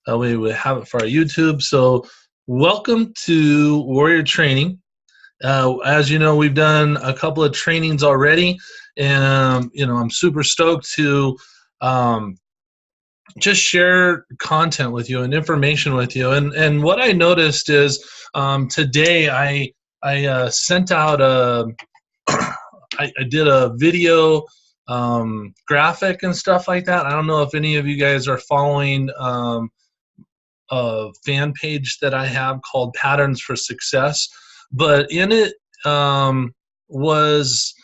That way we have it for our YouTube. So welcome to Warrior Training. As you know, we've done a couple of trainings already, and I'm super stoked to um, just share content with you and information with you. And what I noticed is today I sent out I did a video graphic and stuff like that. I don't know if any of you guys are following a fan page that I have called Patterns for Success, but in it was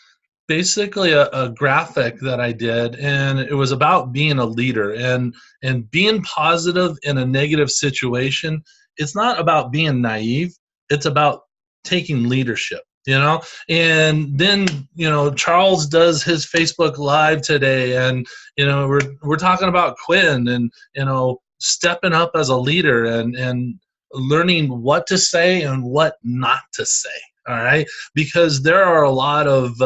basically a graphic that I did, and it was about being a leader and being positive in a negative situation. It's not about being naive. It's about taking leadership. And then Charles does his Facebook Live today, and we're talking about Quinn, and stepping up as a leader and learning what to say and what not to say. All right, because there are a lot of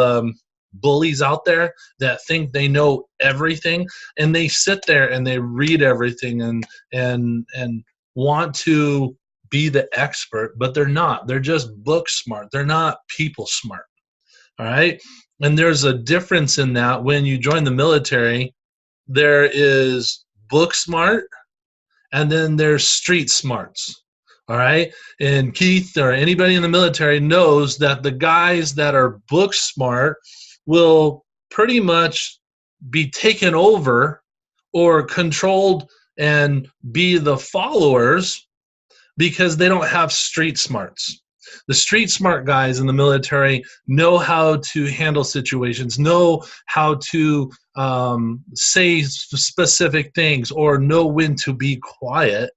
bullies out there that think they know everything, and they sit there and they read everything and want to be the expert, but they're not. They're just book smart. They're not people smart. All right, and there's a difference in that. When you join the military, there is book smart, and then there's street smarts. All right, and Keith or anybody in the military knows that the guys that are book smart will pretty much be taken over or controlled and be the followers because they don't have street smarts. The street smart guys in the military know how to handle situations, know how to say specific things, or know when to be quiet,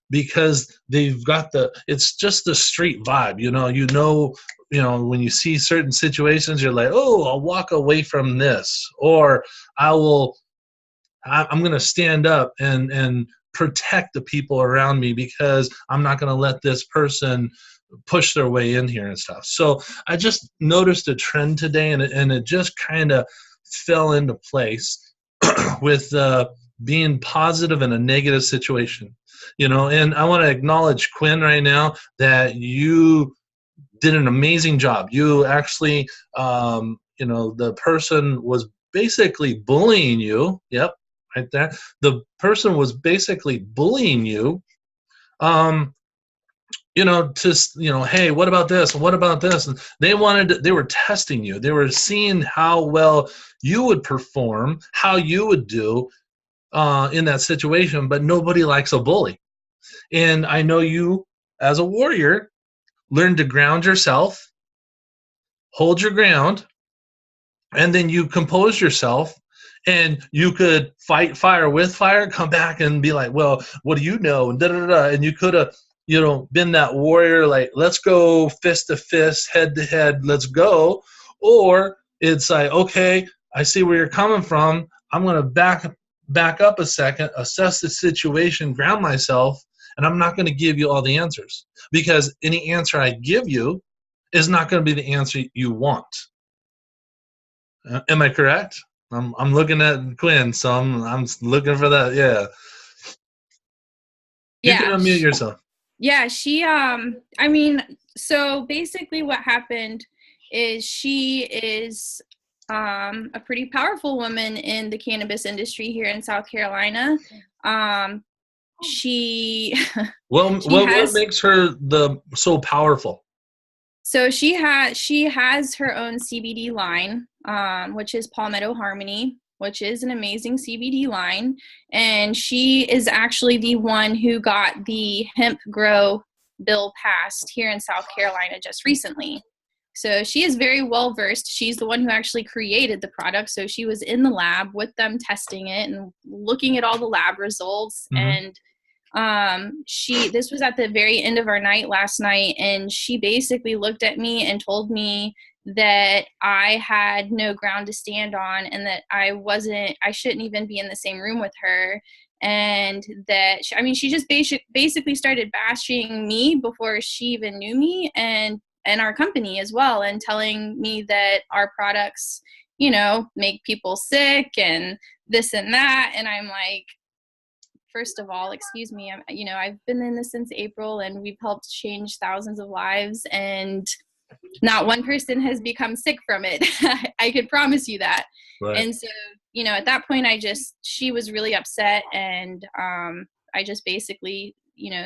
because they've got it's just the street vibe. When you see certain situations, you're like, oh, I'll walk away from this, or I'm going to stand up and protect the people around me, because I'm not going to let this person push their way in here and stuff. So I just noticed a trend today, and it just kind of fell into place with being positive in a negative situation. And I want to acknowledge Quinn right now, that you did an amazing job. You actually, the person was basically bullying you. Yep, right there. The person was basically bullying you. Hey, what about this? What about this? And they were testing you. They were seeing how well you would perform, how you would do in that situation. But nobody likes a bully. And I know you, as a warrior, learn to ground yourself, hold your ground, and then you compose yourself, and you could fight fire with fire, come back and be like, well, what do you know? And da da da. And you could have, been that warrior, like, let's go fist to fist, head to head, let's go. Or it's like, okay, I see where you're coming from. I'm going to back up a second, assess the situation, ground myself, and I'm not going to give you all the answers, because any answer I give you is not going to be the answer you want. Am I correct? I'm looking at Quinn, so I'm looking for that. Yeah. You can Yeah. unmute yourself. Yeah, so basically what happened is she is a pretty powerful woman in the cannabis industry here in South Carolina. She Well, she what has makes her so powerful? so she has her own CBD line, which is Palmetto Harmony, which is an amazing CBD line. And she is actually the one who got the hemp grow bill passed here in South Carolina just recently. So she is very well versed. She's the one who actually created the product. So she was in the lab with them testing it and looking at all the lab results. Mm-hmm. And this was at the very end of our night last night, and she basically looked at me and told me that I had no ground to stand on, and that I shouldn't even be in the same room with her. And that she just basically started bashing me before she even knew me, and our company as well, and telling me that our products, make people sick and this and that. And I'm like, first of all, excuse me, I've been in this since April, and we've helped change thousands of lives, and not one person has become sick from it. I could promise you that. Right. And so, at that point, she was really upset, and I just basically,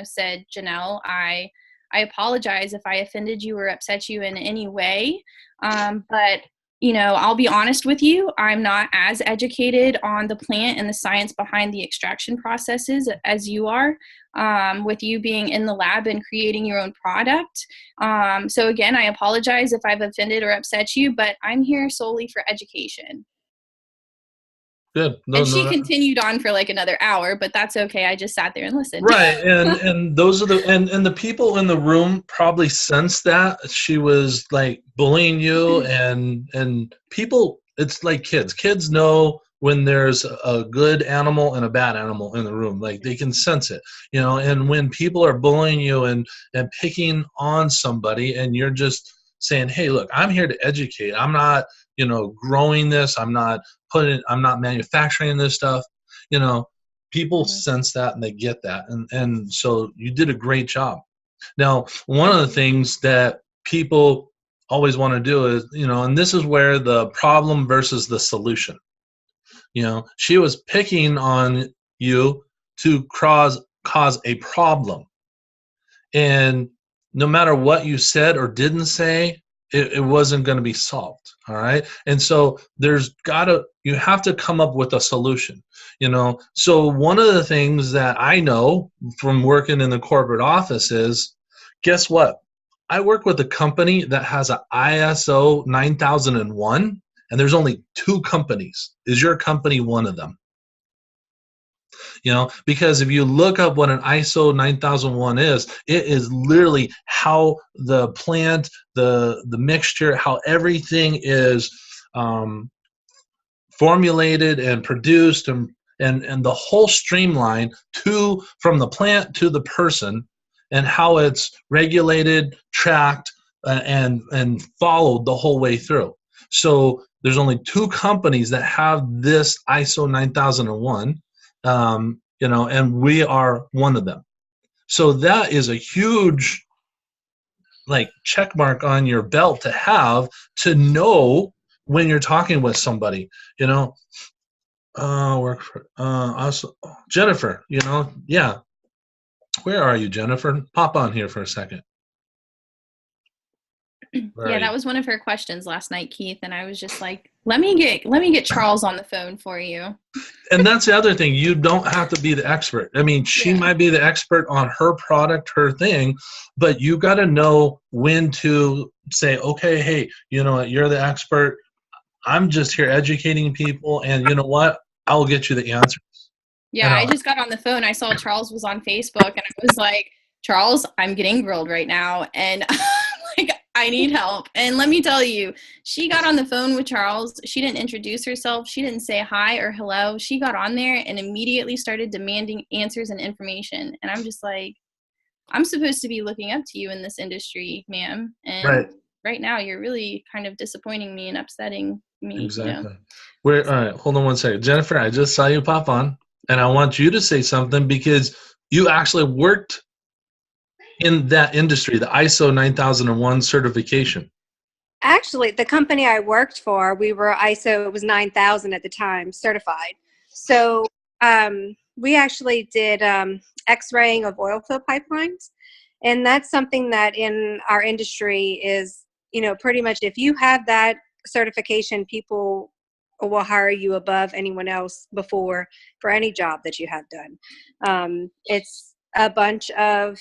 said, Janelle, I apologize if I offended you or upset you in any way. But I'll be honest with you, I'm not as educated on the plant and the science behind the extraction processes as you are, with you being in the lab and creating your own product. So again, I apologize if I've offended or upset you, but I'm here solely for education. Good. And she continued on for like another hour, but that's okay. I just sat there and listened. Right. And those are and the people in the room probably sensed that she was like bullying you, and people, it's like kids. Kids know when there's a good animal and a bad animal in the room. Like they can sense it, and when people are bullying you and picking on somebody, and you're just saying, hey, look, I'm here to educate. I'm not, growing this. I'm not manufacturing this stuff. People sense that and they get that. And so you did a great job. Now, one of the things that people always want to do is, and this is where the problem versus the solution. She was picking on you to cause a problem. And no matter what you said or didn't say, it wasn't going to be solved. All right. And so you have to come up with a solution, So one of the things that I know from working in the corporate office is, guess what? I work with a company that has an ISO 9001, and there's only 2 companies. Is your company one of them? Because if you look up what an ISO 9001 is, it is literally how the plant, the mixture, how everything is formulated and produced, and the whole streamline from the plant to the person, and how it's regulated, tracked, and followed the whole way through. So there's only 2 companies that have this ISO 9001. And we are one of them. So that is a huge check mark on your belt to have, to know when you're talking with somebody, also Jennifer, yeah. Where are you, Jennifer? Pop on here for a second. Yeah, that was one of her questions last night, Keith, and I was just like, let me get Charles on the phone for you. And that's the other thing. You don't have to be the expert. I mean, she might be the expert on her product, her thing, but you got to know when to say, okay, hey, you know what? You're the expert. I'm just here educating people, and you know what? I'll get you the answers. Yeah, I just got on the phone. I saw Charles was on Facebook, and I was like, Charles, I'm getting grilled right now, and I need help. And let me tell you, she got on the phone with Charles. She didn't introduce herself. She didn't say hi or hello. She got on there and immediately started demanding answers and information. And I'm just like, I'm supposed to be looking up to you in this industry, ma'am. And right now you're really kind of disappointing me and upsetting me. Exactly. All right, hold on one second. Jennifer, I just saw you pop on, and I want you to say something because you actually worked in that industry, the ISO 9001 certification. Actually, the company I worked for, we were ISO, it was 9000 at the time, certified. So we actually did X-raying of oil field pipelines. And that's something that in our industry is, pretty much if you have that certification, people will hire you above anyone else before for any job that you have done. It's a bunch of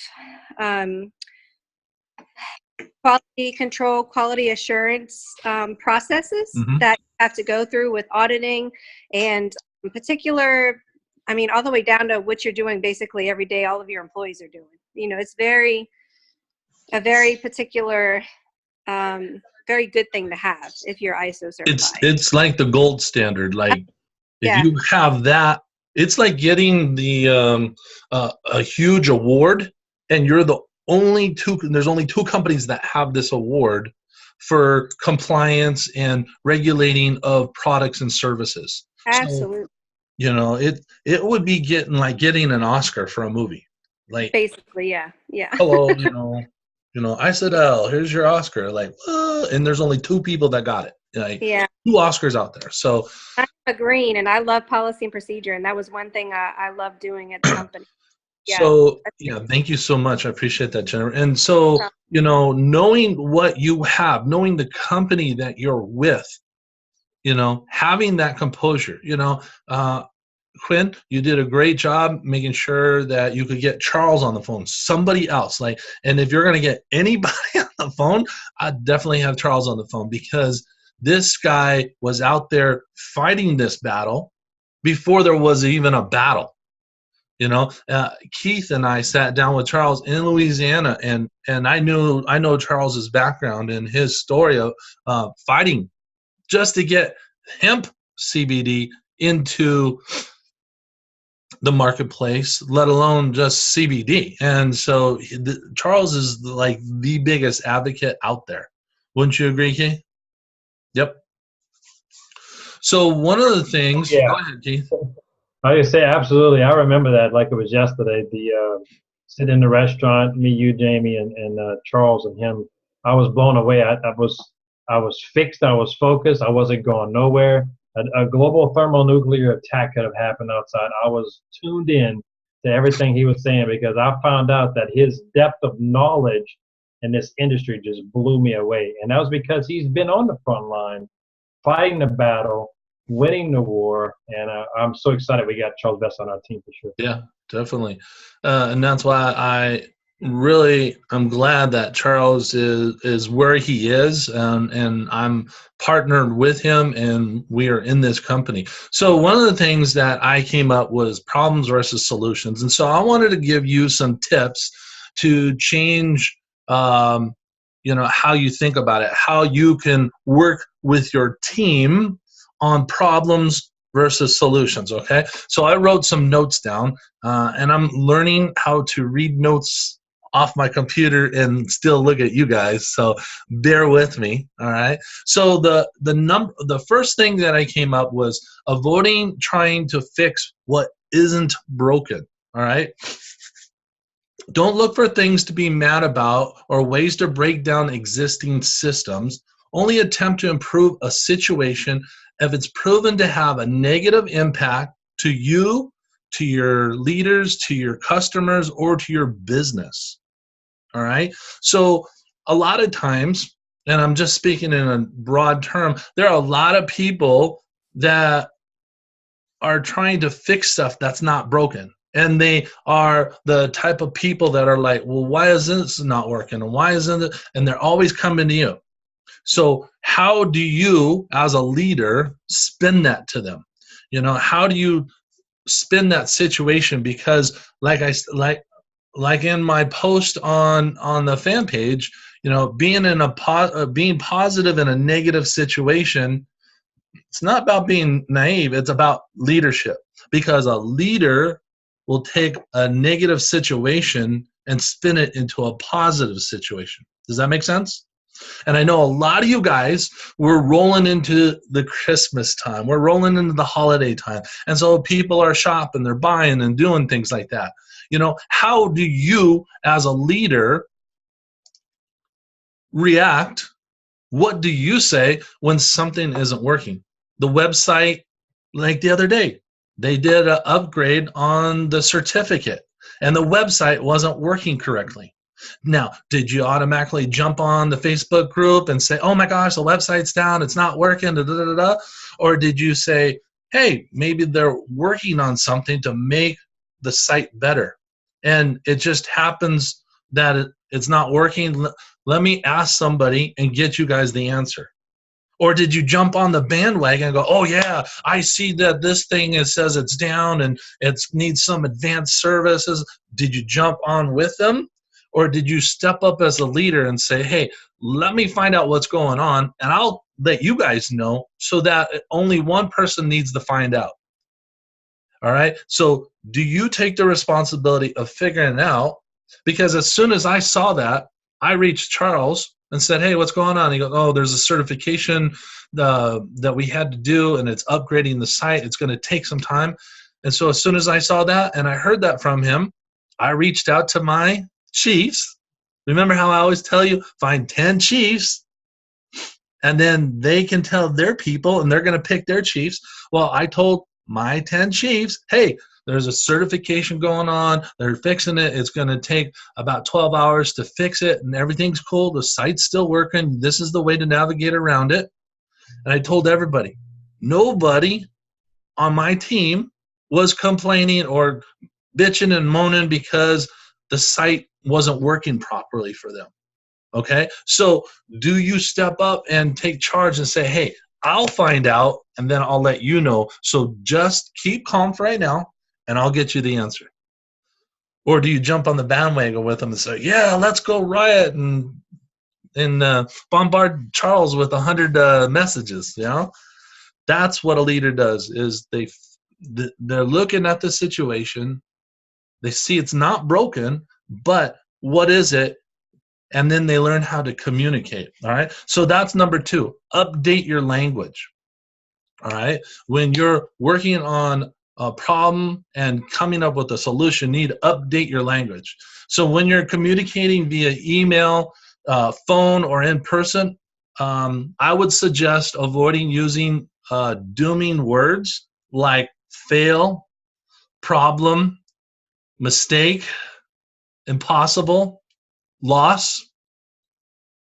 quality control, quality assurance processes that you have to go through with auditing, and in particular, all the way down to what you're doing basically every day, all of your employees are doing. It's a very particular, very good thing to have if you're ISO certified. It's like the gold standard. Like if you have that, it's like getting the a huge award, and you're the only 2. There's only 2 companies that have this award for compliance and regulating of products and services. Absolutely. it would be getting an Oscar for a movie. Like, Basically, yeah. Yeah. hello, I said, "Oh, here's your Oscar." Like, and there's only 2 people that got it. Like, Yeah. 2 Oscars out there. So I'm agreeing, and I love policy and procedure, and that was one thing I love doing at the company. Yeah. So, yeah, thank you so much. I appreciate that, Jennifer. And so, knowing what you have, knowing the company that you're with, having that composure, Quinn, you did a great job making sure that you could get Charles on the phone, somebody else. And if you're going to get anybody on the phone, I'd definitely have Charles on the phone, because this guy was out there fighting this battle before there was even a battle. Keith and I sat down with Charles in Louisiana, and I know Charles's background and his story of fighting just to get hemp CBD into the marketplace, let alone just CBD. And so Charles is like the biggest advocate out there. Wouldn't you agree, Keith? Yep. So one of the things, yeah. Go ahead, Keith. I would say absolutely. I remember that like it was yesterday. The sit in the restaurant, me, you, Jamie, and Charles and him. I was blown away. I was fixed. I was focused. I wasn't going nowhere. A global thermonuclear attack could have happened outside. I was tuned in to everything he was saying, because I found out that his depth of knowledge in this industry just blew me away. And that was because he's been on the front line, fighting the battle, winning the war, and I'm so excited we got Charles Best on our team for sure. Yeah, definitely. And that's why I'm glad that Charles is where he is, and I'm partnered with him, and we are in this company. So one of the things that I came up was problems versus solutions. And so I wanted to give you some tips to change how you think about it, how you can work with your team on problems versus solutions. Okay, so I wrote some notes down, and I'm learning how to read notes off my computer and still look at you guys, so bear with me. All right, so the first thing that I came up was avoiding trying to fix what isn't broken. All right, don't look for things to be mad about or ways to break down existing systems. Only attempt to improve a situation if it's proven to have a negative impact to you, to your leaders, to your customers, or to your business. All right? So a lot of times, and I'm just speaking in a broad term, there are a lot of people that are trying to fix stuff that's not broken. And they are the type of people that are like, well, why is this not working? And why isn't it? And they're always coming to you. So how do you, as a leader, spin that to them? How do you spin that situation? Because like in my post on the fan page, being positive in a negative situation, it's not about being naive. It's about leadership, because a leader will take a negative situation and spin it into a positive situation. Does that make sense? And I know a lot of you guys, we're rolling into the Christmas time. We're rolling into the holiday time. And so people are shopping, they're buying and doing things like that. How do you, as a leader, react? What do you say when something isn't working? The website, like the other day, they did an upgrade on the certificate, and the website wasn't working correctly. Now, did you automatically jump on the Facebook group and say, oh my gosh, the website's down, it's not working, da, da, da, da? Or did you say, hey, maybe they're working on something to make the site better, and it just happens that it's not working? Let me ask somebody and get you guys the answer. Or did you jump on the bandwagon and go, oh yeah, I see that this thing says it's down and it needs some advanced services? Did you jump on with them? Or did you step up as a leader and say, hey, let me find out what's going on, and I'll let you guys know, so that only one person needs to find out? All right? So do you take the responsibility of figuring it out? Because as soon as I saw that, I reached Charles and said, hey, what's going on? He goes, oh, there's a certification that we had to do, and it's upgrading the site. It's going to take some time. And so as soon as I saw that and I heard that from him, I reached out to my chiefs. Remember how I always tell you, find 10 chiefs, and then they can tell their people, and they're going to pick their chiefs. Well, I told my 10 chiefs, hey, there's a certification going on. They're fixing it. It's going to take about 12 hours to fix it, and everything's cool. The site's still working. This is the way to navigate around it. And I told everybody, nobody on my team was complaining or bitching and moaning because the site wasn't working properly for them. Okay? So do you step up and take charge and say, hey, I'll find out, and then I'll let you know. So just keep calm for right now, and I'll get you the answer. Or do you jump on the bandwagon with them and say, yeah, let's go riot and bombard Charles with 100 messages? You know, that's what a leader does. Is they're looking at the situation, they see it's not broken, but what is it? And then they learn how to communicate. All right. So that's number 2. Update your language. All right. When you're working on a problem and coming up with a solution, you need to update your language. So when you're communicating via email, phone, or in person, I would suggest avoiding using dooming words like fail, problem, mistake, impossible, loss,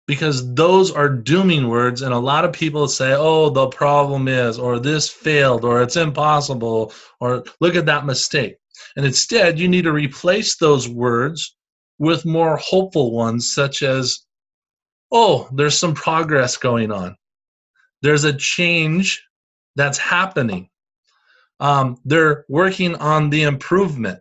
because those are dooming words, and a lot of people say, oh, the problem is, or this failed, or it's impossible, or look at that mistake. And instead, you need to replace those words with more hopeful ones, such as, oh, there's some progress going on. There's a change that's happening. They're working on the improvement.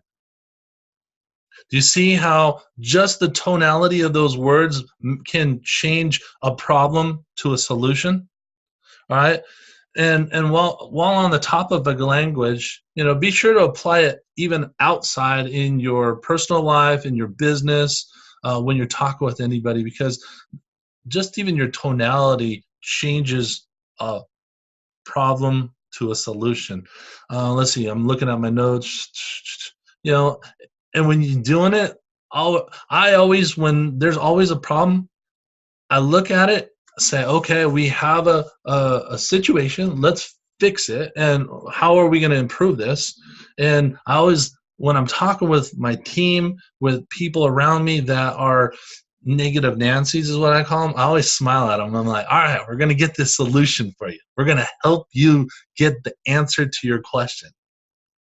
Do you see how just the tonality of those words can change a problem to a solution? All right. And while on the topic of the language, be sure to apply it even outside in your personal life, in your business, when you're talking with anybody, because just even your tonality changes a problem to a solution. Let's see. I'm looking at my notes. And when you're doing it, I always, when there's always a problem, I look at it, say, okay, we have a situation, let's fix it, and how are we going to improve this? And I always, when I'm talking with my team, with people around me that are negative Nancy's is what I call them, I always smile at them. I'm like, all right, we're going to get this solution for you. We're going to help you get the answer to your question.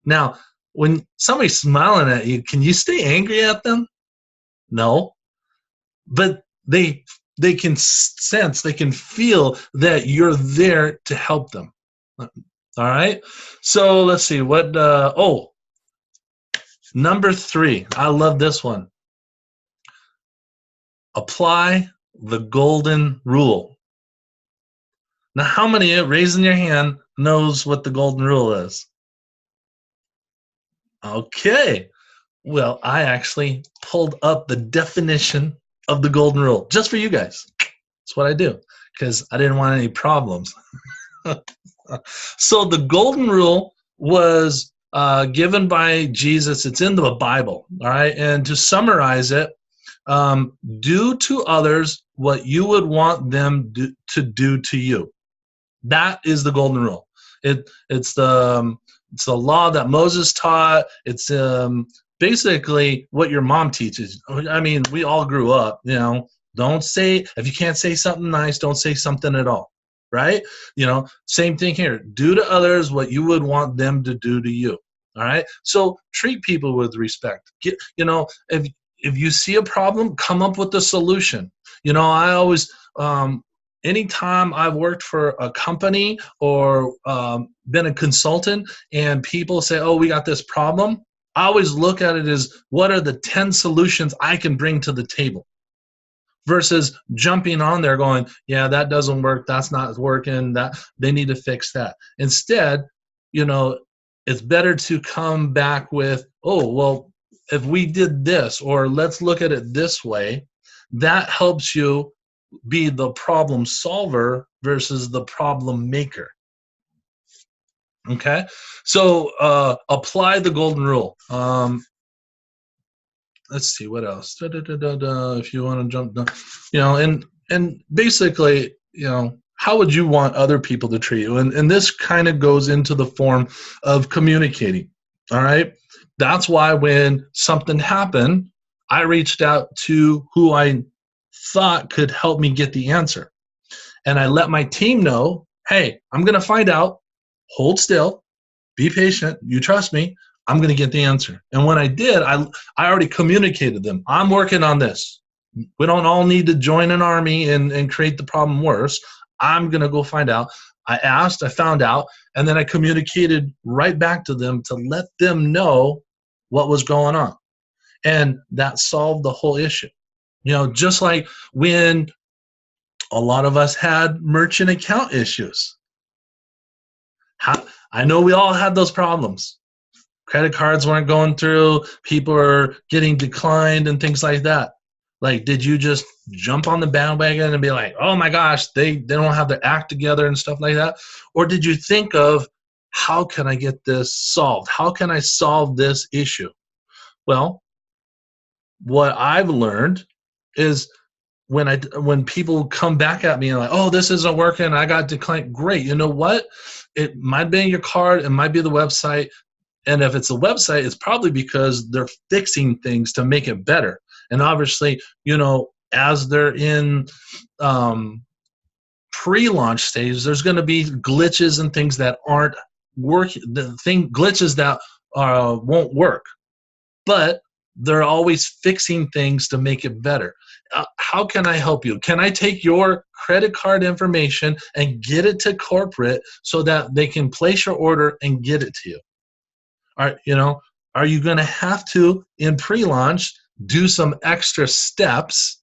Now, when somebody's smiling at you, can you stay angry at them? No. But they can sense, they can feel that you're there to help them. All right? So let's see. Number 3. I love this one. Apply the golden rule. Now, how many, raising your hand, knows what the golden rule is? Okay. Well, I actually pulled up the definition of the golden rule just for you guys. That's what I do, because I didn't want any problems. So the golden rule was given by Jesus. It's in the Bible. All right. And to summarize it, do to others what you would want them to do to you. That is the golden rule. It's the law that Moses taught. It's basically what your mom teaches. I mean, we all grew up, don't say, if you can't say something nice, don't say something at all, right? Same thing here. Do to others what you would want them to do to you, all right? So treat people with respect. If you see a problem, come up with a solution. I always, anytime I've worked for a company or been a consultant and people say, oh, we got this problem, I always look at it as, what are the 10 solutions I can bring to the table? Versus jumping on there going, yeah, that doesn't work, that's not working, that they need to fix that. Instead, it's better to come back with, oh, well, if we did this, or let's look at it this way, that helps you be the problem solver versus the problem maker. Okay, so apply the golden rule. Let's see what else. If you want to jump down, and basically, how would you want other people to treat you? And this kind of goes into the form of communicating. All right, that's why when something happened, I reached out to who I thought could help me get the answer, and I let my team know, hey, I'm going to find out. Hold still, be patient, you trust me, I'm going to get the answer. And when I did, I already communicated them. I'm working on this. We don't all need to join an army and create the problem worse. I'm going to go find out. I asked, I found out, and then I communicated right back to them to let them know what was going on. And that solved the whole issue. Just like when a lot of us had merchant account issues. I know we all had those problems. Credit cards weren't going through. People are getting declined and things like that. Like, did you just jump on the bandwagon and be like, oh my gosh, they don't have their act together and stuff like that? Or did you think of, how can I get this solved? How can I solve this issue? Well, what I've learned is when people come back at me and like, oh, this isn't working, I got declined. Great. You know what? It might be your card. It might be the website. And if it's a website, it's probably because they're fixing things to make it better. And obviously, as they're in pre-launch stage, there's going to be glitches and things that aren't working, glitches that won't work. But they're always fixing things to make it better. How can I help you? Can I take your credit card information and get it to corporate so that they can place your order and get it to you? Are you going to have to, in pre-launch, do some extra steps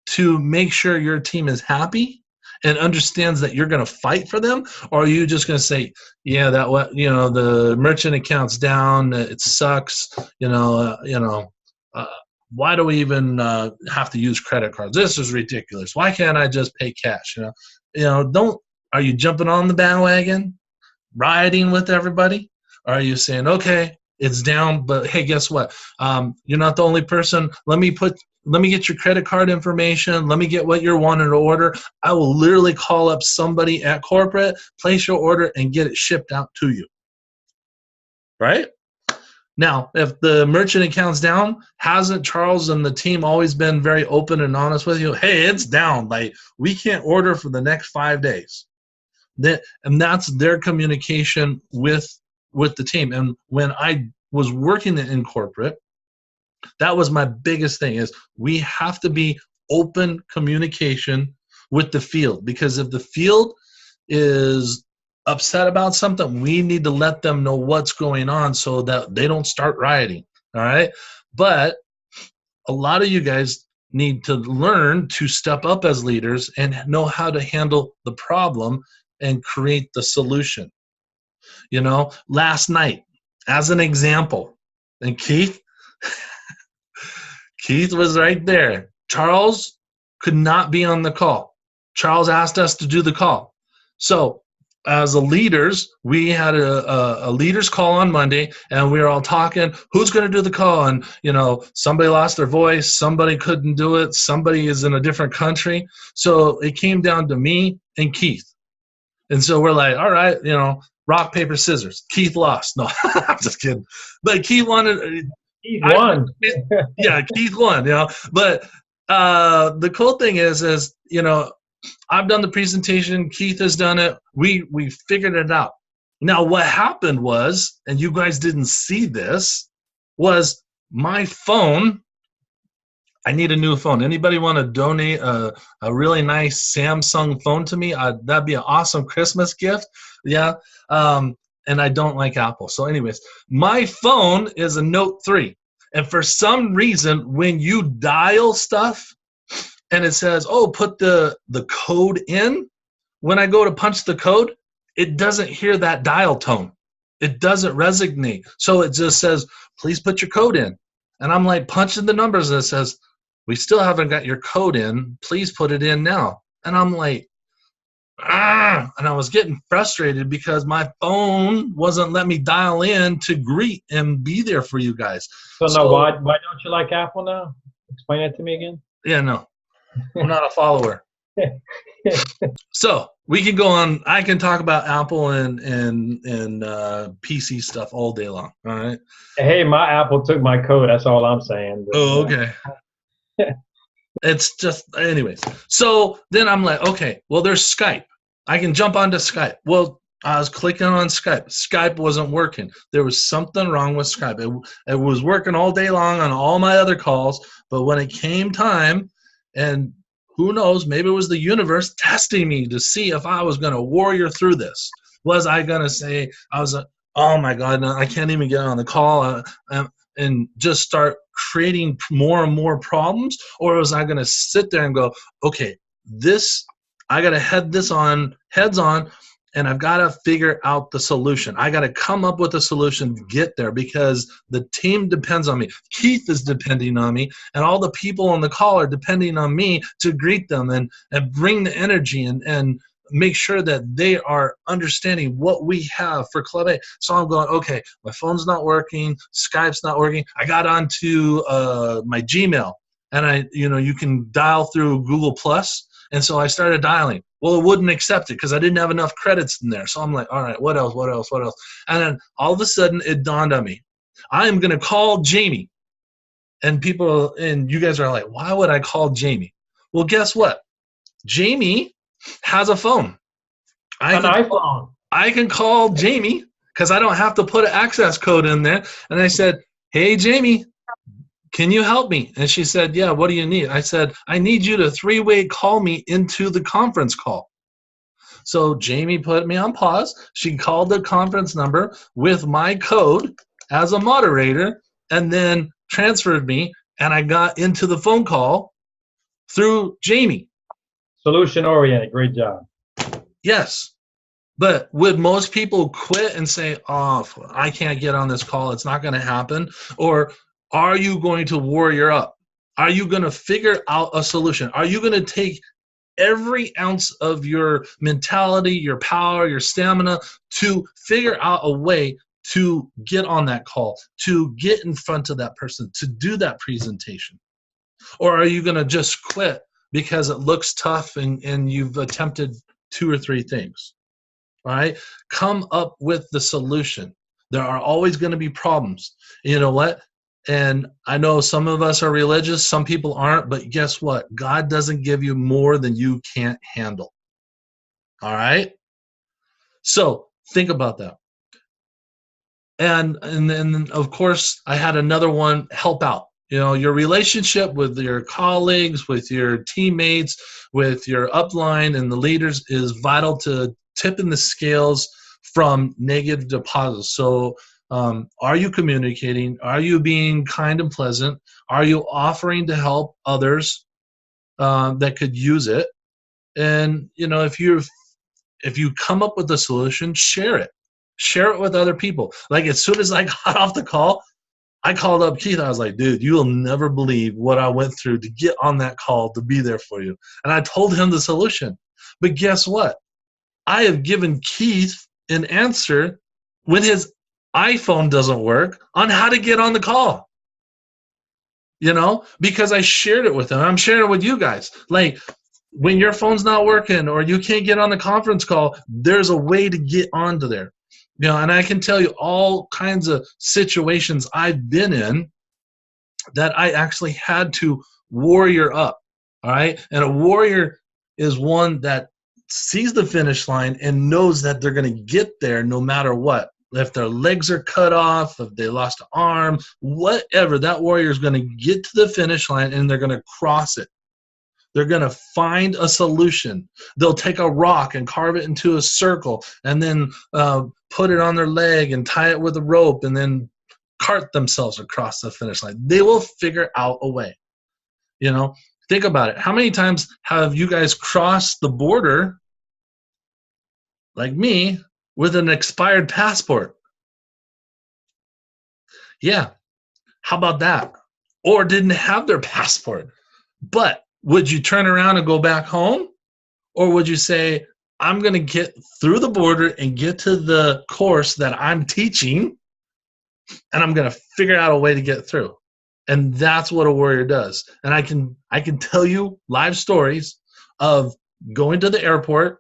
to make sure your team is happy and understands that you're going to fight for them? Or are you just going to say, yeah, the merchant account's down, it sucks, why do we even have to use credit cards? This is ridiculous. Why can't I just pay cash? Are you jumping on the bandwagon, riding with everybody? Or are you saying, okay, it's down, but hey, guess what? You're not the only person. Let me get your credit card information. Let me get what you're wanting to order. I will literally call up somebody at corporate, place your order, and get it shipped out to you. Right? Now, if the merchant account's down, hasn't Charles and the team always been very open and honest with you? Hey, it's down. Like, we can't order for the next 5 days. And that's their communication with the team. And when I was working in corporate, that was my biggest thing, is we have to be open communication with the field. Because if the field is upset about something, we need to let them know what's going on so that they don't start rioting. All right. But a lot of you guys need to learn to step up as leaders and know how to handle the problem and create the solution. Last night, as an example, and Keith was right there. Charles could not be on the call. Charles asked us to do the call. So as a leaders, we had a leaders call on Monday, and we were all talking, who's going to do the call? And, somebody lost their voice, somebody couldn't do it, somebody is in a different country. So it came down to me and Keith. And so we're like, all right, rock, paper, scissors. Keith lost. No, I'm just kidding. But Keith wanted. Keith won. Yeah, Keith won. But the cool thing is I've done the presentation. Keith has done it. We figured it out. Now, what happened was, and you guys didn't see this, was my phone. I need a new phone. Anybody want to donate a really nice Samsung phone to me? That'd be an awesome Christmas gift. Yeah. And I don't like Apple. So anyways, my phone is a Note 3. And for some reason, when you dial stuff and it says, oh, put the code in, when I go to punch the code, it doesn't hear that dial tone. It doesn't resonate. So it just says, please put your code in. And I'm like punching the numbers and it says, we still haven't got your code in. Please put it in now. And I'm like, and I was getting frustrated because my phone wasn't letting me dial in to greet and be there for you guys. So now, why don't you like Apple now? Explain that to me again. Yeah, no, I'm not a follower. So we can go on. I can talk about Apple and PC stuff all day long. All right. Hey, my Apple took my code. That's all I'm saying. But, Oh, okay. It's just, anyways. So then I'm like, okay, well, there's Skype. I can jump onto Skype. Well, I was clicking on Skype. Skype wasn't working. There was something wrong with Skype. It was working all day long on all my other calls, but when it came time, and who knows, maybe it was the universe testing me to see if I was going to warrior through this. Was I going to say, I was like, oh my God, no, I can't even get on the call and just start creating more and more problems? Or was I going to sit there and go, okay, I got to heads on, and I've got to figure out the solution. I got to come up with a solution to get there because the team depends on me. Keith is depending on me, and all the people on the call are depending on me to greet them and bring the energy and make sure that they are understanding what we have for Club A. So I'm going, okay, my phone's not working, Skype's not working. I got onto my Gmail, and you can dial through Google Plus, and so I started dialing. Well, it wouldn't accept it because I didn't have enough credits in there. So I'm like, all right, what else? And then all of a sudden it dawned on me. I am going to call Jamie. And you guys are like, why would I call Jamie? Well, guess what? Jamie has a phone. An iPhone. I can call Jamie because I don't have to put an access code in there. And I said, hey, Jamie, can you help me? And she said, yeah, what do you need? I said, I need you to three-way call me into the conference call. So Jamie put me on pause. She called the conference number with my code as a moderator and then transferred me, and I got into the phone call through Jamie. Solution-oriented. Great job. Yes. But would most people quit and say, oh, I can't get on this call, it's not going to happen? Or are you going to warrior up? Are you going to figure out a solution? Are you going to take every ounce of your mentality, your power, your stamina to figure out a way to get on that call, to get in front of that person, to do that presentation? Or are you going to just quit because it looks tough and you've attempted 2 or 3 things? All right? Come up with the solution. There are always going to be problems. You know what? And I know some of us are religious, some people aren't, but guess what? God doesn't give you more than you can't handle. All right? So think about that. And then, of course, I had another one, help out. Your relationship with your colleagues, with your teammates, with your upline and the leaders is vital to tipping the scales from negative to positive. So are you communicating? Are you being kind and pleasant? Are you offering to help others that could use it? And if you come up with a solution, share it. Share it with other people. Like as soon as I got off the call, I called up Keith. I was like, dude, you will never believe what I went through to get on that call to be there for you. And I told him the solution. But guess what? I have given Keith an answer when his iPhone doesn't work on how to get on the call, because I shared it with him. I'm sharing it with you guys. Like when your phone's not working or you can't get on the conference call, there's a way to get onto there. And I can tell you all kinds of situations I've been in that I actually had to warrior up. All right. And a warrior is one that sees the finish line and knows that they're going to get there no matter what. If their legs are cut off, if they lost an arm, whatever, that warrior is going to get to the finish line and they're going to cross it. They're going to find a solution. They'll take a rock and carve it into a circle and then put it on their leg and tie it with a rope and then cart themselves across the finish line. They will figure out a way. Think about it. How many times have you guys crossed the border, like me, with an expired passport? Yeah. How about that? Or didn't have their passport. But would you turn around and go back home? Or would you say, I'm going to get through the border and get to the course that I'm teaching, and I'm going to figure out a way to get through? And that's what a warrior does. And I can tell you live stories of going to the airport,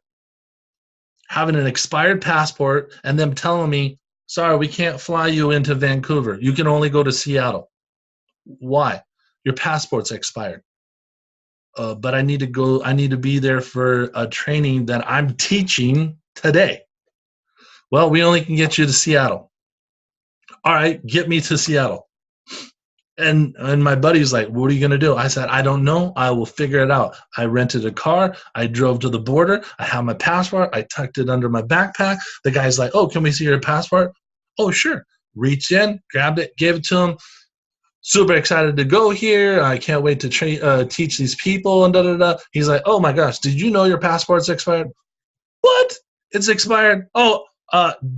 having an expired passport, and them telling me, sorry, we can't fly you into Vancouver. You can only go to Seattle. Why? Your passport's expired. But I need to be there for a training that I'm teaching today. Well, we only can get you to Seattle. All right, get me to Seattle. And my buddy's like, what are you going to do? I said, I don't know. I will figure it out. I rented a car. I drove to the border. I have my passport. I tucked it under my backpack. The guy's like, oh, can we see your passport? Oh, sure. Reached in, grabbed it, gave it to him. Super excited to go here. I can't wait to teach these people and da-da-da. He's like, oh my gosh, did you know your passport's expired? What? It's expired? Oh,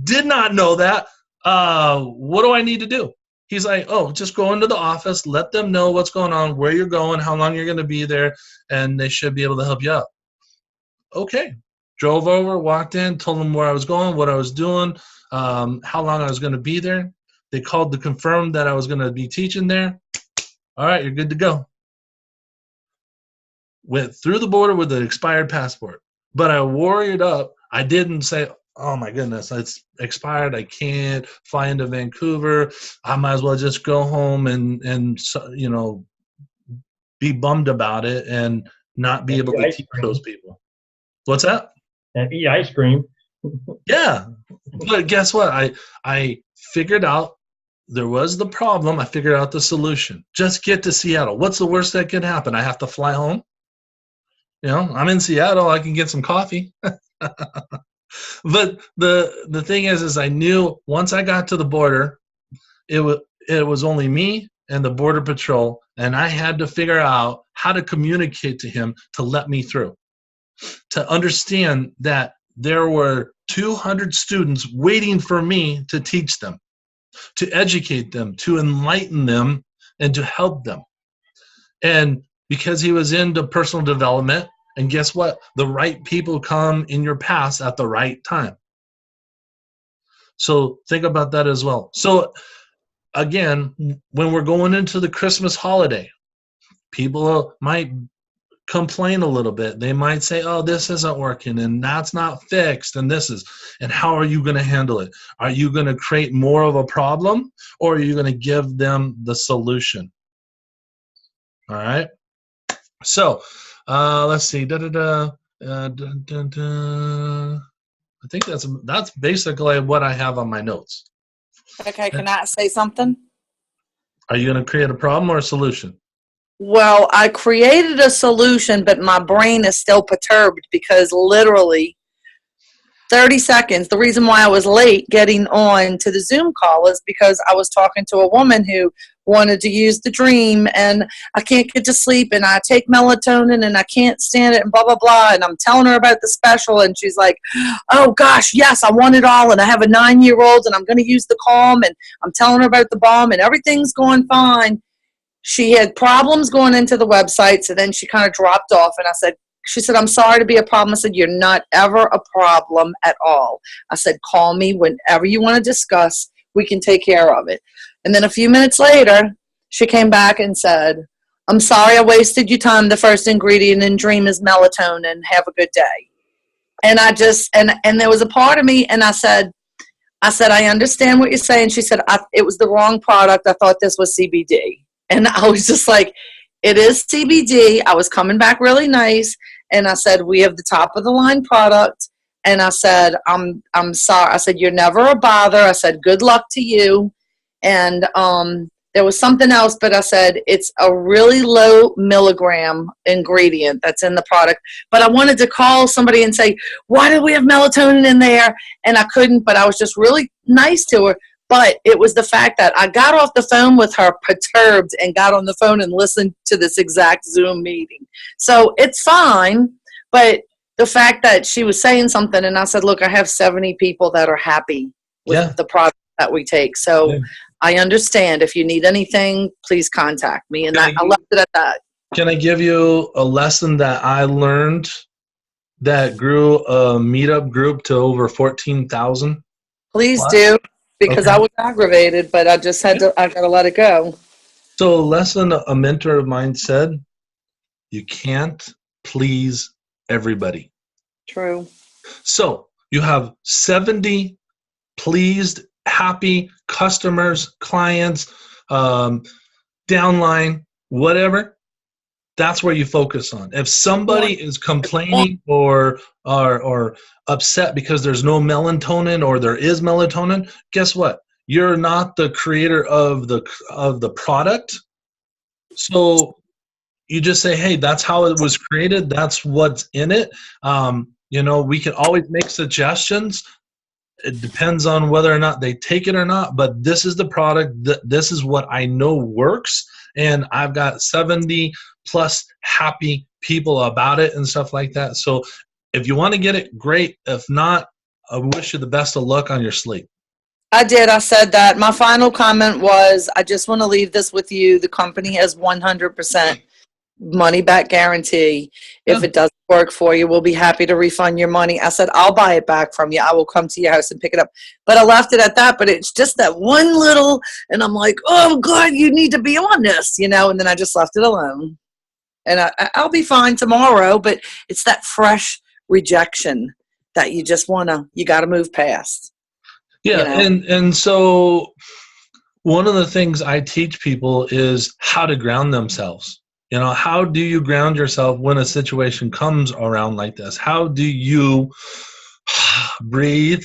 did not know that. What do I need to do? He's like, oh, just go into the office, let them know what's going on, where you're going, how long you're going to be there, and they should be able to help you out. Okay. Drove over, walked in, told them where I was going, what I was doing, how long I was going to be there. They called to confirm that I was going to be teaching there. All right, you're good to go. Went through the border with an expired passport. But I warriored up. I didn't say, oh my goodness, it's expired. I can't fly into Vancouver. I might as well just go home and be bummed about it and not be able to teach those people. What's that? And eat ice cream. Yeah. But guess what? I figured out there was the problem. I figured out the solution. Just get to Seattle. What's the worst that could happen? I have to fly home. I'm in Seattle. I can get some coffee. But the thing is I knew once I got to the border, it was only me and the Border Patrol, and I had to figure out how to communicate to him to let me through, to understand that there were 200 students waiting for me to teach them, to educate them, to enlighten them, and to help them. And because he was into personal development, and guess what? The right people come in your path at the right time. So think about that as well. So again, when we're going into the Christmas holiday, people might complain a little bit. They might say, oh, this isn't working and that's not fixed and and how are you going to handle it? Are you going to create more of a problem, or are you going to give them the solution? All right. So let's see. I think that's basically what I have on my notes. Okay, can I say something? Are you going to create a problem or a solution? Well, I created a solution, but my brain is still perturbed because literally 30 seconds, the reason why I was late getting on to the Zoom call is because I was talking to a woman who wanted to use the dream, and I can't get to sleep, and I take melatonin and I can't stand it, and blah, blah, blah. And I'm telling her about the special, and she's like, oh gosh, yes, I want it all. And I have a 9-year-old and I'm going to use the Calm, and I'm telling her about the balm, and everything's going fine. She had problems going into the website, so then she kind of dropped off, and she said, I'm sorry to be a problem. I said, you're not ever a problem at all. I said, call me whenever you want to discuss. We can take care of it. And then a few minutes later, she came back and said, I'm sorry I wasted your time. The first ingredient in Dream is melatonin. Have a good day. And I just, and there was a part of me, and I said, I understand what you're saying. She said, it was the wrong product. I thought this was CBD. And I was just like, it is CBD. I was coming back really nice. And I said, we have the top of the line product. And I said, I'm sorry. I said, you're never a bother. I said, good luck to you. And there was something else, but I said, it's a really low milligram ingredient that's in the product. But I wanted to call somebody and say, why do we have melatonin in there? And I couldn't, but I was just really nice to her. But it was the fact that I got off the phone with her perturbed and got on the phone and listened to this exact Zoom meeting. So it's fine, but the fact that she was saying something, and I said, look, I have 70 people that are happy with the product that we take. So I understand. If you need anything, please contact me. And I left it at that. Can I give you a lesson that I learned that grew a meetup group to over 14,000? Please What? do, because Okay. I was aggravated, but I just had to, I got to let it go. So, a lesson a mentor of mine said, you can't please everybody. True. So, you have 70 pleased, happy customers, clients, downline, whatever. That's where you focus on. If somebody is complaining or upset because there's no melatonin or there is melatonin, guess what? You're not the creator of the product. So you just say, hey, that's how it was created. That's what's in it. We can always make suggestions. It depends on whether or not they take it or not, but this is the product. This is what I know works, and I've got 70 plus happy people about it and stuff like that. So if you want to get it, great. If not, I wish you the best of luck on your sleep. I did. I said that. My final comment was, I just want to leave this with you. The company has 100% money back guarantee. If Yeah. it doesn't work for you, we'll be happy to refund your money. I said, I'll buy it back from you. I will come to your house and pick it up. But I left it at that. But it's just that one little, and I'm like, oh God, you need to be on this, and then I just left it alone. And I'll be fine tomorrow, but it's that fresh rejection that you just you got to move past. Yeah, and so one of the things I teach people is how to ground themselves. How do you ground yourself when a situation comes around like this? How do you breathe,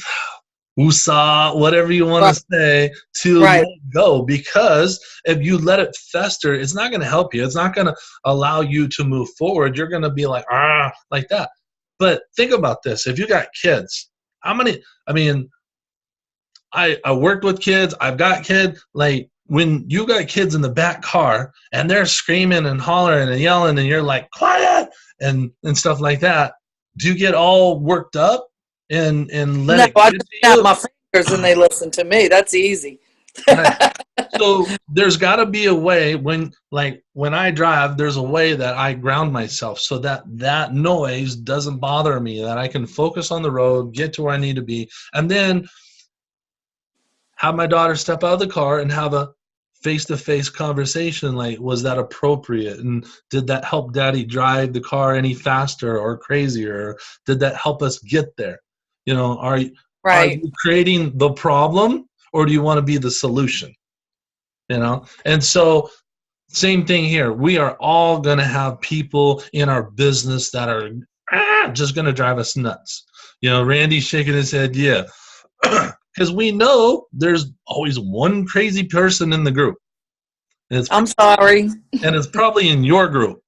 woosah, whatever you want to say, to let it go? Because if you let it fester, it's not going to help you. It's not going to allow you to move forward. You're going to be like that. But think about this. If you got kids, I worked with kids. I've got kids. Like, when you got kids in the back car and they're screaming and hollering and yelling and you're like, quiet, and stuff like that, do you get all worked up and let it I get just to snap you? my fingers and they listen to me. That's easy. Right. So there's got to be a way when I drive, there's a way that I ground myself so that noise doesn't bother me, that I can focus on the road, get to where I need to be, and then have my daughter step out of the car and have a face-to-face conversation. Like, was that appropriate? And did that help daddy drive the car any faster or crazier? Did that help us get there? Are you creating the problem, or do you want to be the solution? And so same thing here. We are all going to have people in our business that are just going to drive us nuts. Randy's shaking his head, yeah. Because we know there's always one crazy person in the group. I'm sorry. And it's probably in your group.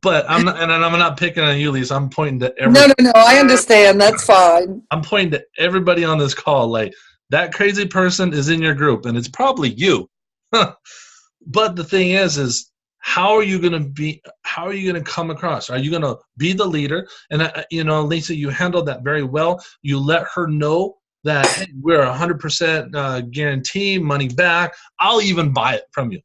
But I'm not picking on you, Lisa. I'm pointing to everybody. No, I understand. That's fine. I'm pointing to everybody on this call. Like, that crazy person is in your group, and it's probably you. But the thing is how are you going to come across? Are you going to be the leader? And Lisa, you handled that very well. You let her know that, hey, we're 100% guarantee money back. I'll even buy it from you.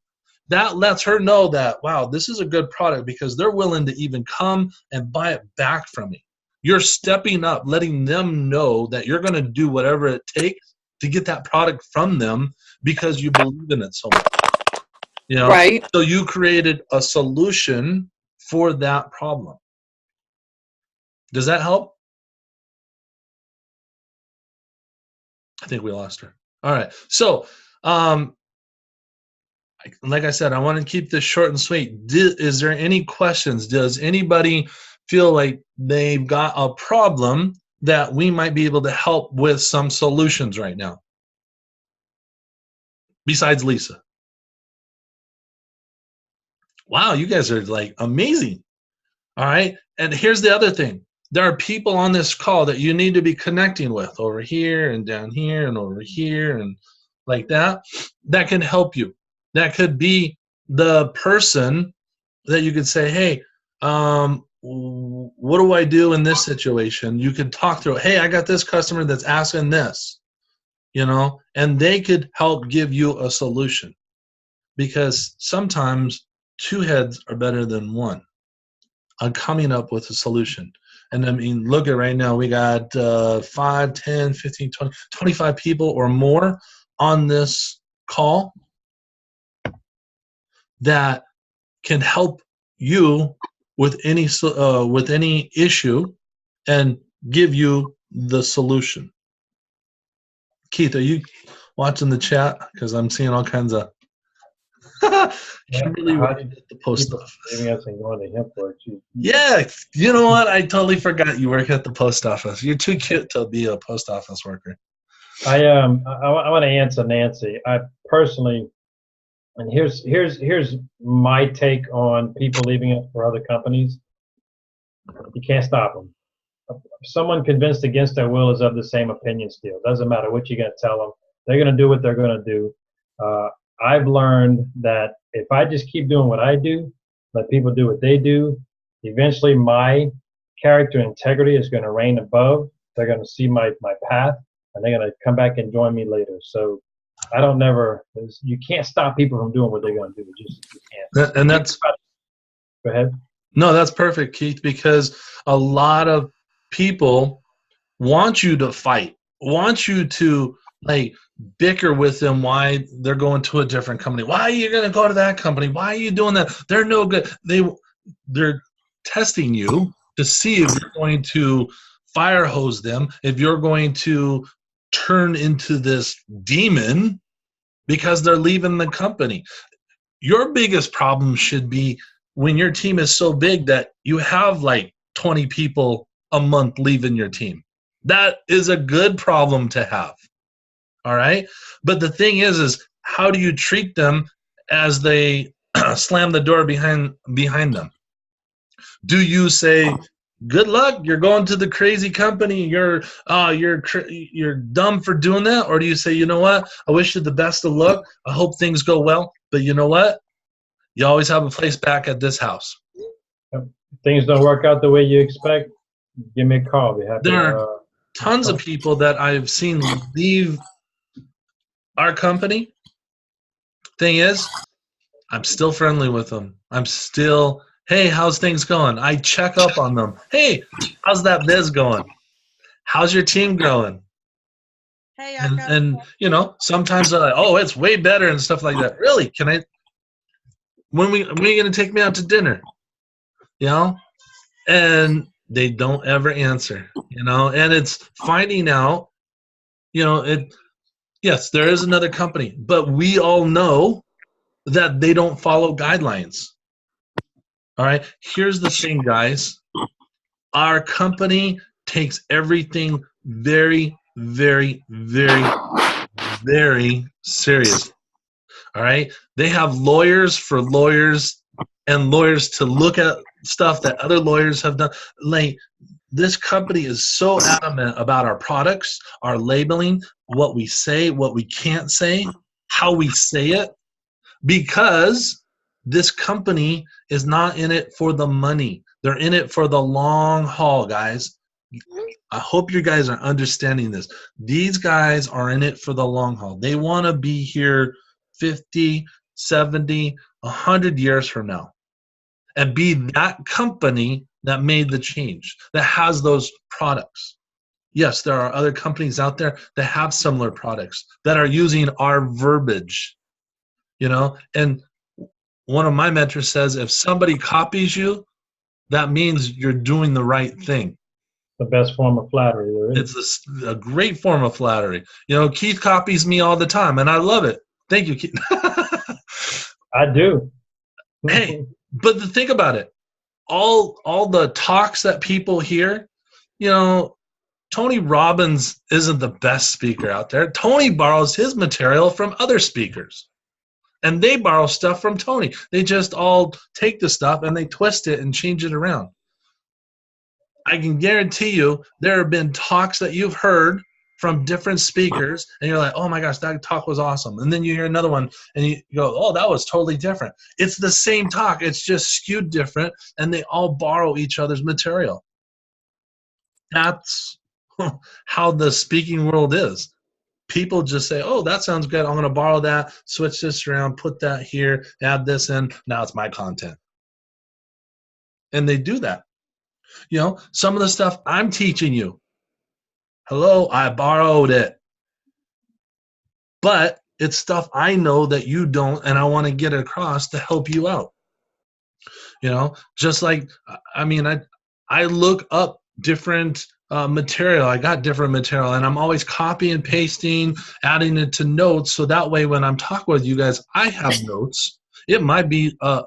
That lets her know that, wow, this is a good product, because they're willing to even come and buy it back from me. You're stepping up, letting them know that you're going to do whatever it takes to get that product from them because you believe in it so much. Right. So you created a solution for that problem. Does that help? I think we lost her. All right. So, like I said, I want to keep this short and sweet. Is there any questions? Does anybody feel like they've got a problem that we might be able to help with some solutions right now? Besides Lisa. Wow, you guys are like amazing. All right. And here's the other thing. There are people on this call that you need to be connecting with over here and down here and over here and like that can help you. That could be the person that you could say, hey, what do I do in this situation? You could talk through, hey, I got this customer that's asking this, and they could help give you a solution. Because sometimes two heads are better than one on coming up with a solution. And I mean, look at right now, we got 5, 10, 15, 20, 25 people or more on this call that can help you with any issue and give you the solution. Keith, are you watching the chat? Because I'm seeing all kinds of Kimberly worked at the post office. Maybe I can go on to him for it too. Yeah, you know what? I totally forgot you work at the post office. You're too cute to be a post office worker. I want to answer Nancy. I personally, and here's my take on people leaving it for other companies. You can't stop them. Someone convinced against their will is of the same opinion still. Doesn't matter what you're going to tell them. They're going to do what they're going to do. I've learned that if I just keep doing what I do, let people do what they do, eventually my character integrity is going to reign above. They're going to see my path, and they're going to come back and join me later. So you can't stop people from doing what they're going to do. You can't. And that's Go ahead. No, that's perfect, Keith, because a lot of people want you to fight, want you to like bicker with them why they're going to a different company. Why are you going to go to that company? Why are you doing that? They're no good. They're testing you to see if you're going to fire hose them, if you're going to turn into this demon because they're leaving the company. Your biggest problem should be when your team is so big that you have like 20 people a month leaving your team. That is a good problem to have. All right? But the thing is how do you treat them as they slam the door behind them? Do you say, good luck, you're going to the crazy company, you're dumb for doing that? Or do you say, you know what, I wish you the best of luck, I hope things go well, but you know what, you always have a place back at this house. If things don't work out the way you expect, give me a call. Be happy. There are tons of people that I've seen leave our company. Thing is, I'm still friendly with them. I'm still, hey, how's things going? I check up on them. Hey, how's that biz going? How's your team growing? Hey, And you know, sometimes they're like, oh, it's way better and stuff like that. Really? When are you going to take me out to dinner? You know? And they don't ever answer, you know? And it's finding out, you know, yes, there is another company, but we all know that they don't follow guidelines. All right? Here's the thing, guys. Our company takes everything very, very, very, very serious. All right? They have lawyers for lawyers and lawyers to look at stuff that other lawyers have done. Like, this company is so adamant about our products, our labeling, what we say, what we can't say, how we say it, because this company is not in it for the money. They're in it for the long haul, guys. I hope you guys are understanding this. These guys are in it for the long haul. They want to be here 50, 70, 100 years from now and be that company that made the change, that has those products. Yes, there are other companies out there that have similar products that are using our verbiage, you know. And one of my mentors says, if somebody copies you, that means you're doing the right thing. The best form of flattery there is. It's a great form of flattery. You know, Keith copies me all the time, and I love it. Thank you, Keith. I do. Hey, but think about it. All the talks that people hear, you know, Tony Robbins isn't the best speaker out there. Tony borrows his material from other speakers. And they borrow stuff from Tony. They just all take the stuff and they twist it and change it around. I can guarantee you there have been talks that you've heard from different speakers, and you're like, oh my gosh, that talk was awesome. And then you hear another one, and you go, oh, that was totally different. It's the same talk. It's just skewed different, and they all borrow each other's material. That's how the speaking world is. people just say, oh, that sounds good. I'm going to borrow that, switch this around, put that here, add this in. Now it's my content. And they do that. You know, some of the stuff I'm teaching you, hello, I borrowed it. But it's stuff I know that you don't, and I want to get it across to help you out. You know, just like, I mean, I look up different material. I got different material, and I'm always copying and pasting, adding it to notes. So that way, when I'm talking with you guys, I have notes. It might be a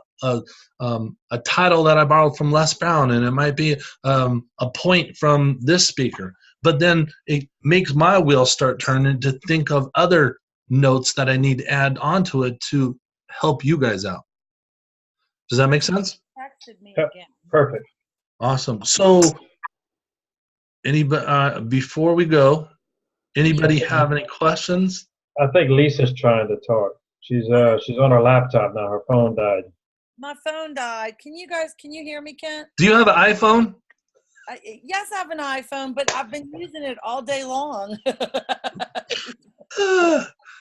title that I borrowed from Les Brown, and it might be a point from this speaker. But then it makes my wheels start turning to think of other notes that I need to add onto it to help you guys out. Does that make sense? Texted me Yep. again. Perfect. Awesome. So, anybody before we go, anybody have any questions? I think Lisa's trying to talk. She's on her laptop now. Her phone died. My phone died. Can you hear me, Kent? Do you have an iPhone? Yes, I have an iPhone, but I've been using it all day long.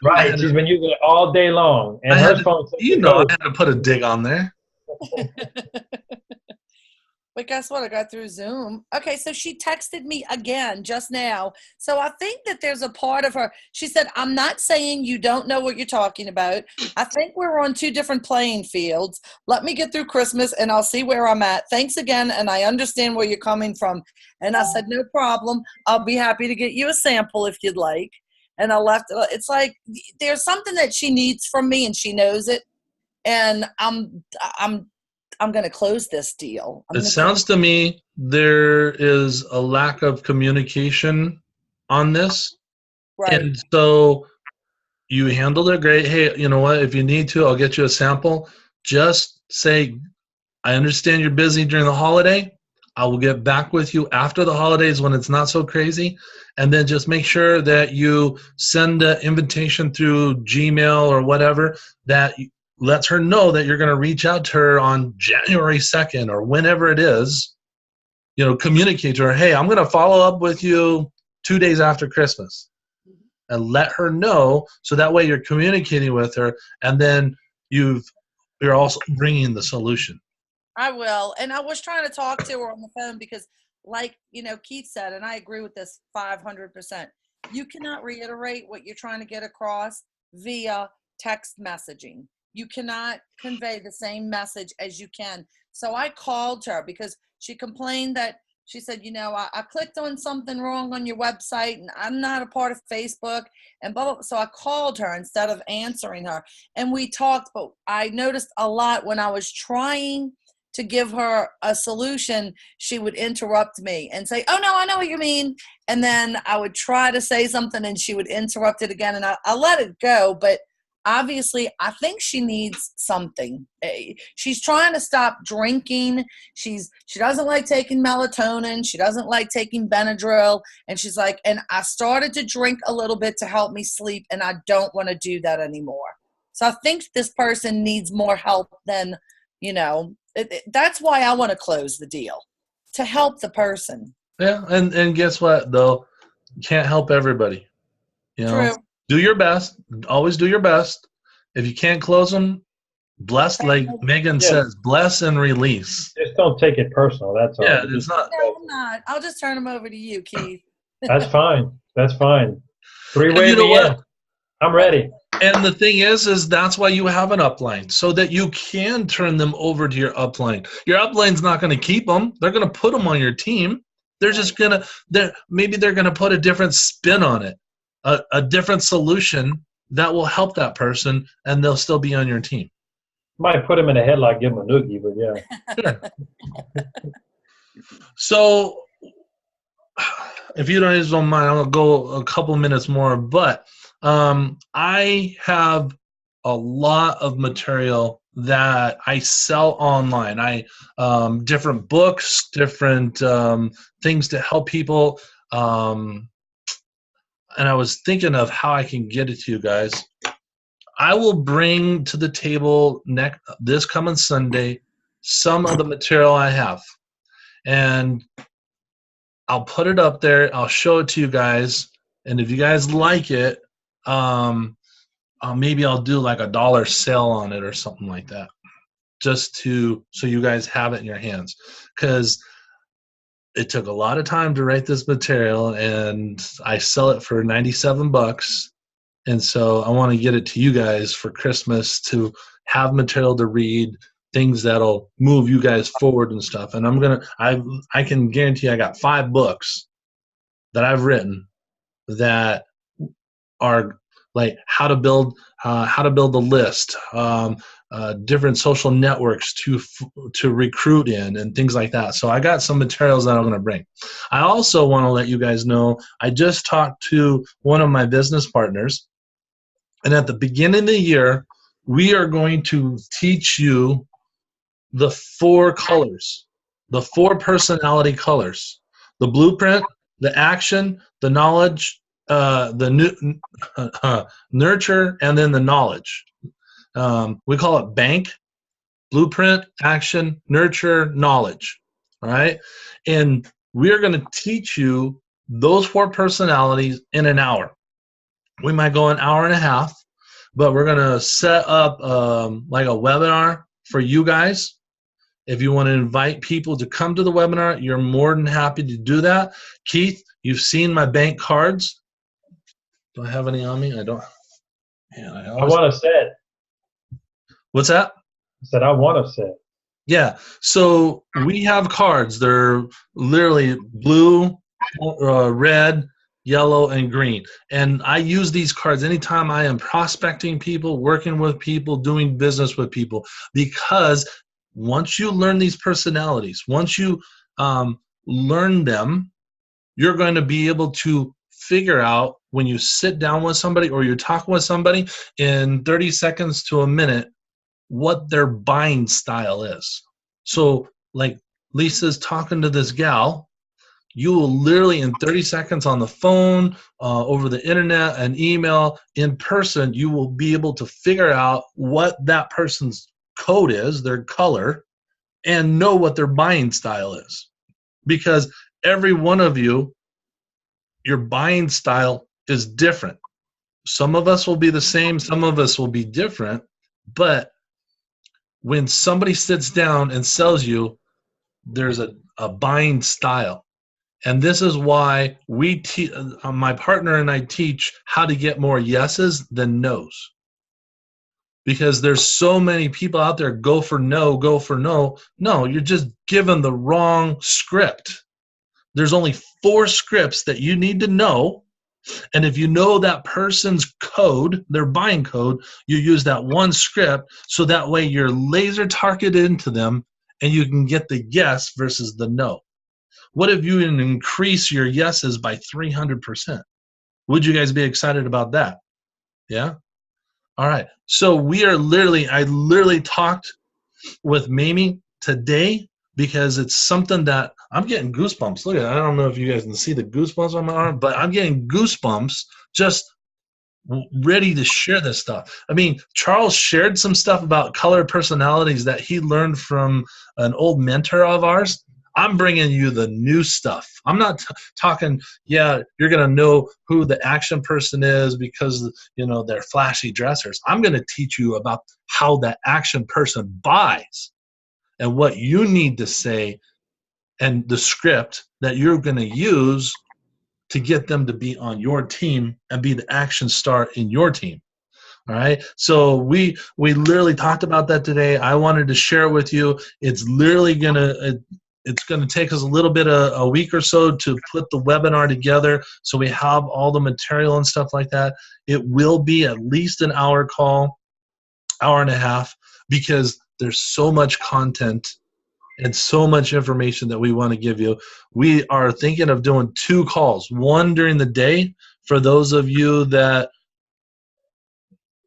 Right. She's been using it all day long. And I her had, phone. you know, I had to put a dig on there. But guess what? I got through Zoom. Okay, so she texted me again just now. So I think that there's a part of her. She said, I'm not saying you don't know what you're talking about. I think we're on two different playing fields. Let me get through Christmas and I'll see where I'm at. Thanks again. And I understand where you're coming from. And I said, no problem. I'll be happy to get you a sample if you'd like. And I left. It's like there's something that she needs from me and she knows it. And I'm going to close this deal. It sounds to me there is a lack of communication on this. right. And so you handled it great. Hey, you know what? If you need to, I'll get you a sample. Just say, I understand you're busy during the holiday. I will get back with you after the holidays when it's not so crazy. And then just make sure that you send an invitation through Gmail or whatever that lets her know that you're going to reach out to her on January 2nd or whenever it is. You know, communicate to her, hey, I'm going to follow up with you 2 days after Christmas. And let her know, so that way you're communicating with her, and then you're also bringing the solution. I will. And I was trying to talk to her on the phone because, like, Keith said, and I agree with this 500%, you cannot reiterate what you're trying to get across via text messaging. You cannot convey the same message as you can. So I called her because she complained that she said, I clicked on something wrong on your website and I'm not a part of Facebook and blah, blah, blah. So I called her instead of answering her. And we talked, but I noticed a lot when I was trying to give her a solution, she would interrupt me and say, oh, no, I know what you mean. And then I would try to say something and she would interrupt it again. And I let it go. But obviously, I think she needs something. She's trying to stop drinking. She doesn't like taking melatonin. She doesn't like taking Benadryl. And she's like, and I started to drink a little bit to help me sleep, and I don't want to do that anymore. So I think this person needs more help than, that's why I want to close the deal, to help the person. Yeah, and guess what, though? You can't help everybody. True. Do your best. Always do your best. If you can't close them, bless, like Megan says, bless and release. Just don't take it personal. That's all. Yeah, it's not. No, I'm not. I'll just turn them over to you, Keith. That's fine. That's fine. Three-way You know me what? in. I'm ready. And the thing is that's why you have an upline, so that you can turn them over to your upline. Your upline's not going to keep them. They're going to put them on your team. They're just going to, maybe they're going to put a different spin on it, a different solution that will help that person, and they'll still be on your team. Might put him in a headlock, give him a noogie, but yeah. Sure. So, if you guys don't mind, I'll go a couple minutes more, but I have a lot of material that I sell online. Different books, different things to help people. And I was thinking of how I can get it to you guys. I will bring to the table this coming Sunday some of the material I have. And I'll put it up there. I'll show it to you guys. And if you guys like it, maybe I'll do like $1 sale on it or something like that, just so you guys have it in your hands, because it took a lot of time to write this material, and I sell it for $97. And so I want to get it to you guys for Christmas to have material to read, things that'll move you guys forward and stuff. And I can guarantee I got 5 books that I've written that are like how to build a list, different social networks to recruit in, and things like that. So I got some materials that I'm going to bring. I also want to let you guys know I just talked to one of my business partners, and at the beginning of the year, we are going to teach you the 4 colors, the 4 personality colors: the blueprint, the action, the knowledge, nurture, and then the knowledge. We call it BANK: blueprint, action, nurture, knowledge. All right? And we're going to teach you those 4 personalities in an hour. We might go an hour and a half, but we're going to set up like a webinar for you guys. If you want to invite people to come to the webinar, you're more than happy to do that. Keith, you've seen my bank cards. Do I have any on me? I don't. Man, I want a set. What's that? I said I want a set. Yeah. So we have cards. They're literally blue, red, yellow, and green. And I use these cards anytime I am prospecting people, working with people, doing business with people, because once you learn these personalities, once you learn them, you're going to be able to figure out when you sit down with somebody or you're talking with somebody in 30 seconds to a minute what their buying style is. So like Lisa's talking to this gal, you will literally in 30 seconds on the phone, over the internet, an email, in person, you will be able to figure out what that person's code is, their color, and know what their buying style is. Because every one of you, your buying style is different. Some of us will be the same, some of us will be different, but when somebody sits down and sells you, there's a buying style. And this is why my partner and I teach how to get more yeses than nos. Because there's so many people out there, go for no, go for no. No, you're just given the wrong script. There's only 4 scripts that you need to know. And if you know that person's code, their buying code, you use that one script, so that way you're laser targeted into them and you can get the yes versus the no. What if you can increase your yeses by 300%? Would you guys be excited about that? Yeah? All right. So I literally talked with Mamie today because it's something that I'm getting goosebumps. Look at it. I don't know if you guys can see the goosebumps on my arm, but I'm getting goosebumps just ready to share this stuff. I mean, Charles shared some stuff about color personalities that he learned from an old mentor of ours. I'm bringing you the new stuff. I'm not talking, yeah, you're going to know who the action person is because, they're flashy dressers. I'm going to teach you about how that action person buys and what you need to say and the script that you're going to use to get them to be on your team and be the action star in your team. All right. So we literally talked about that today. I wanted to share it with you. It's literally it's going to take us a little bit of a week or so to put the webinar together so we have all the material and stuff like that. It will be at least an hour call, hour and a half, because there's so much content and so much information that we want to give you. We are thinking of doing 2 calls, one during the day for those of you that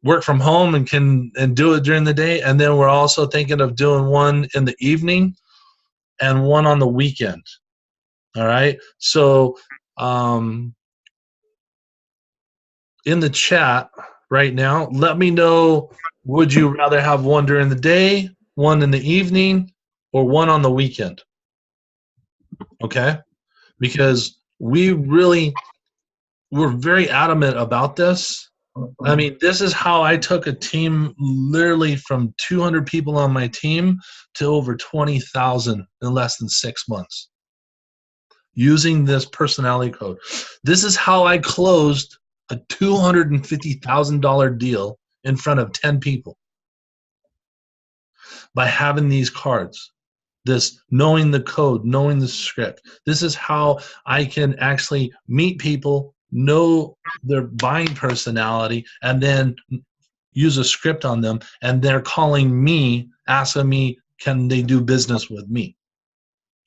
work from home and do it during the day, and then we're also thinking of doing one in the evening and one on the weekend. All right. So in the chat right now, let me know, would you rather have one during the day, one in the evening, or one on the weekend? Okay. Because we're very adamant about this, I mean, this is how I took a team literally from 200 people on my team to over 20,000 in less than 6 months using this personality code. This is how I closed a $250,000 deal in front of 10 people by having these cards. This knowing the code, knowing the script. This is how I can actually meet people, know their buying personality, and then use a script on them. And they're calling me, asking me, can they do business with me?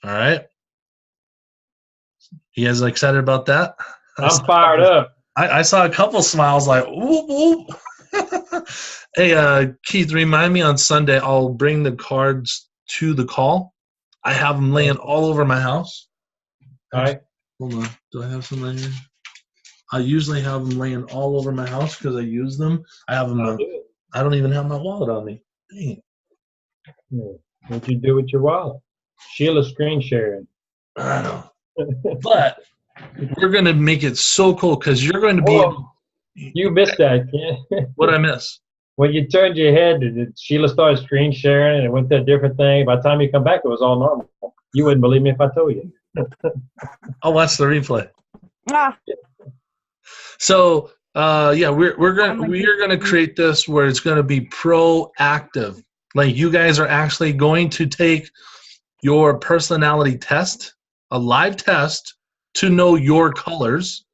All right. You guys excited about that? I'm fired up. I saw a couple smiles like, whoop, whoop. Hey, Keith, remind me on Sunday, I'll bring the cards to the call. I have them laying all over my house. All right. Hold on. Do I have some laying here? I usually have them laying all over my house because I use them. I have them. I don't even have my wallet on me. Dang. What'd you do with your wallet? Sheila's screen sharing. I know. But we're going to make it so cool because you're going to be. You missed that, Ken. What'd I miss? When you turned your head, Sheila started screen sharing and it went to a different thing. By the time you come back, it was all normal. You wouldn't believe me if I told you. I'll watch the replay. Ah. So yeah, we're gonna create this where it's gonna be proactive. Like you guys are actually going to take your personality test, a live test, to know your colors,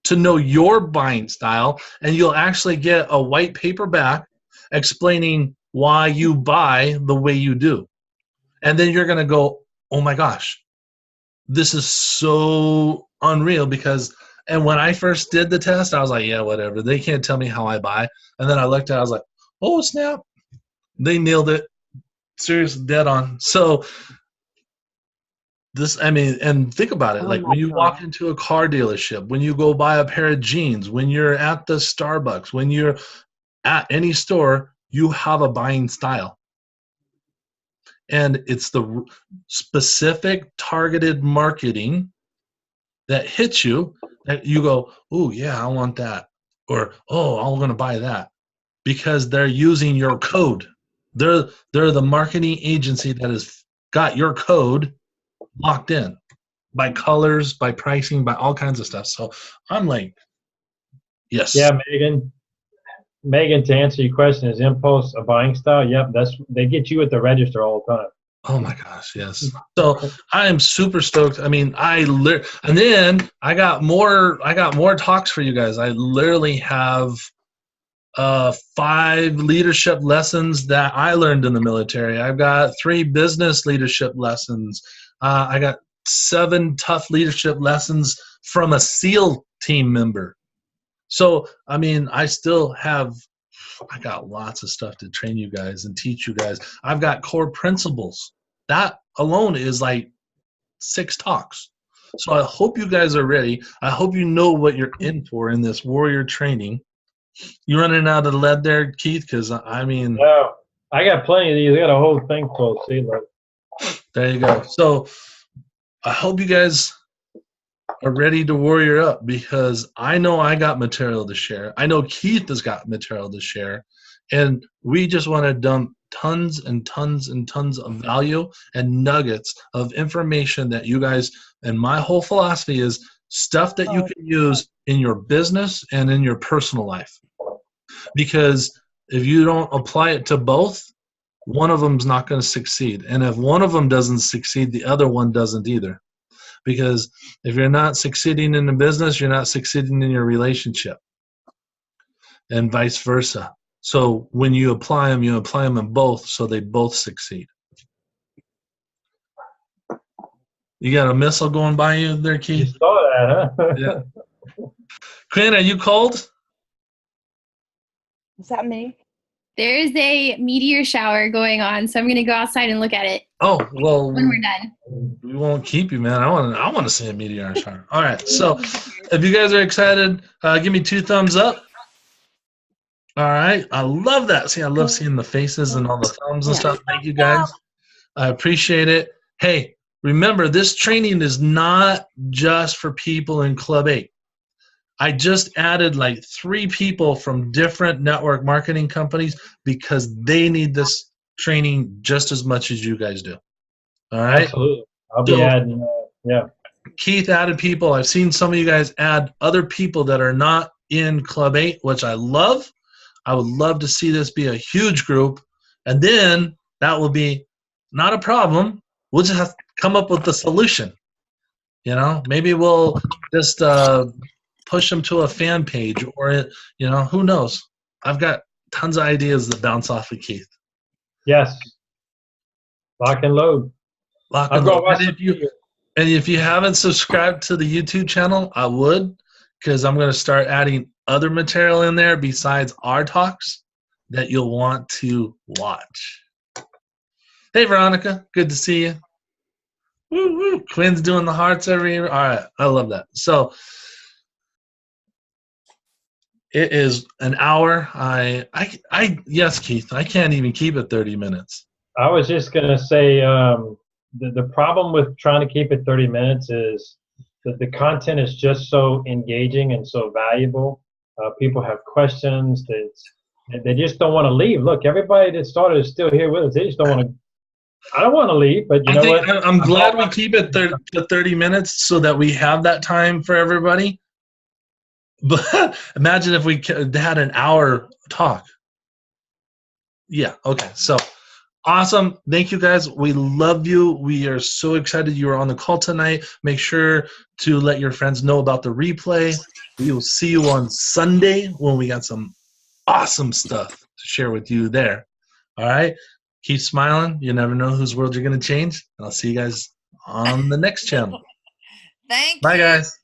to know your buying style, and you'll actually get a white paper back explaining why you buy the way you do. And then you're gonna go, oh my gosh, this is so unreal because. And when I first did the test, I was like, yeah, whatever. They can't tell me how I buy. And then I looked at it, I was like, oh, snap. They nailed it. Seriously, dead on. So this, I mean, and think about it. Like when you walk into a car dealership, when you go buy a pair of jeans, when you're at the Starbucks, when you're at any store, you have a buying style. And it's the specific targeted marketing that hits you, that you go, oh, yeah, I want that. Or, oh, I'm going to buy that. Because they're using your code. They're the marketing agency that has got your code locked in by colors, by pricing, by all kinds of stuff. So I'm like, yes. Yeah, Megan, to answer your question, is Impulse a buying style? Yep, they get you at the register all the time. Oh my gosh, yes. So I am super stoked. I mean, and then I got more talks for you guys. I literally have 5 leadership lessons that I learned in the military. I've got 3 business leadership lessons. I got 7 tough leadership lessons from a SEAL team member. So, I mean, I got lots of stuff to train you guys and teach you guys. I've got core principles. That alone is like 6 talks. So I hope you guys are ready. I hope you know what you're in for in this warrior training. You running out of lead there, Keith? Because, I mean. No, I got plenty of these. I got a whole thing full. See, look. There you go. So I hope you guys are ready to warrior up because I know I got material to share. I know Keith has got material to share. And we just want to dump tons and tons and tons of value and nuggets of information that you guys, and my whole philosophy is stuff that you can use in your business and in your personal life. Because if you don't apply it to both, one of them's not going to succeed. And if one of them doesn't succeed, the other one doesn't either. Because if you're not succeeding in the business, you're not succeeding in your relationship. And vice versa. So when you apply them in both so they both succeed. You got a missile going by you there, Keith? You saw that, huh? Yeah. Quinn, are you cold? Is that me? There is a meteor shower going on, so I'm going to go outside and look at it Oh, well, when we're done. we won't keep you, man. I want to see a meteor shower. All right. So if you guys are excited, give me 2 thumbs up. All right. I love that. See, I love seeing the faces and all the thumbs and stuff. Thank you, guys. I appreciate it. Hey, remember, this training is not just for people in Club 8. I just added like 3 people from different network marketing companies because they need this training just as much as you guys do. All right. Absolutely. I'll be So adding, yeah. Keith added people. I've seen some of you guys add other people that are not in Club 8, which I love. I would love to see this be a huge group. And then that will be not a problem. We'll just have to come up with the solution. You know, maybe we'll just push them to a fan page, or, you know, who knows? I've got tons of ideas that bounce off of Keith. Yes. Lock and load. Lock I'll and go load. watch And if you haven't subscribed to the YouTube channel, I would, because I'm going to start adding other material in there besides our talks that you'll want to watch. Hey, Veronica. Good to see you. Woo, woo. Quinn's doing the hearts every year. All right. I love that. So it is an hour. Yes, Keith, I can't even keep it 30 minutes. I was just going to say the problem with trying to keep it 30 minutes is that the content is just so engaging and so valuable. People have questions. They just don't want to leave. Look, everybody that started is still here with us. They just don't want to. I don't want to leave, but you know what? I'm glad we keep it to 30 minutes so that we have that time for everybody. But imagine if we had an hour talk. Yeah, okay. So awesome. Thank you, guys. We love you. We are so excited you were on the call tonight. Make sure to let your friends know about the replay. We will see you on Sunday when we got some awesome stuff to share with you there. All right? Keep smiling. You never know whose world you're going to change. And I'll see you guys on the next channel. Thank you. Bye, guys.